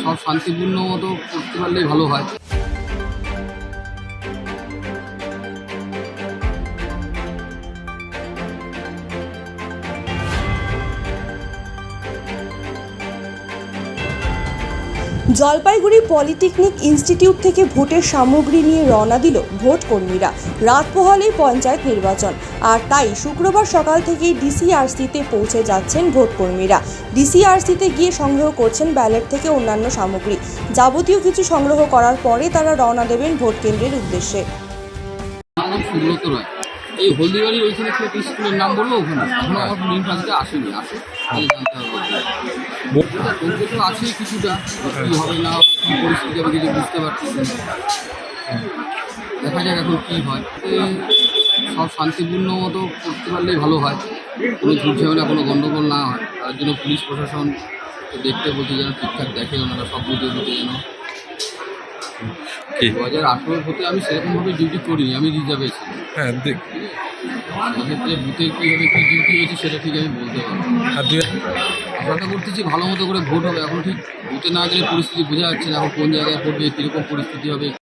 সব শান্তিপূর্ণ মতো করতে পারলেই ভালো হয়। জলপাইগুড়ি পলিটেকনিক ইনস্টিটিউট থেকে ভোটের সামগ্রী নিয়ে রওনা দিল ভোট কর্মীরা। রাত পোহালেই পঞ্চায়েত নির্বাচন, আর তাই শুক্রবার সকাল থেকেই ডিসিআরসিতে পৌঁছে যাচ্ছেন ভোট কর্মীরা। ডিসিআরসিতে গিয়ে সংগ্রহ করছেন ব্যালট থেকে অন্যান্য সামগ্রী। যাবতীয় কিছু সংগ্রহ করার পরে তারা রওনা দেবেন ভোট কেন্দ্রের উদ্দেশ্যে। সুব্রত রায়, এই হলদিবাড়ির ওইখানে একটা স্কুলের নাম বললো, ওখানে এখনো আমার লিঙ্ক আজকে আসেনি, আসে তাহলে জানতে হবে। বলতে তো আছেই কিছুটা, কী হবে না কী পরিস্থিতি হবে কিছু বুঝতে পারছি না। দেখা যাক এখন কী হয়। সব শান্তিপূর্ণ মতো করতে পারলেই ভালো হয়, কোনো ঝুট ঝামেলা কোনো গণ্ডগোল না হয়। তার জন্য পুলিশ প্রশাসন দেখতে বলছে যেন ঠিকঠাক দেখে, ওনারা সব বুঝে যেন। 2018 ভোটে আমি সেরকমভাবে ডিউটি করিনি, আমি রিজার্ভে ছিলাম। হ্যাঁ, সেক্ষেত্রে বুথে কীভাবে কী ডিউটি হয়েছে সেটা ঠিক আমি বলতে পারবো। আশাটা করতেছি ভালো মতো করে ভোট হবে। এখন ঠিক বুথে না গেলে পরিস্থিতি বোঝা যাচ্ছে না, এখন কোন জায়গায় ভোট হবে, কীরকম পরিস্থিতি হবে।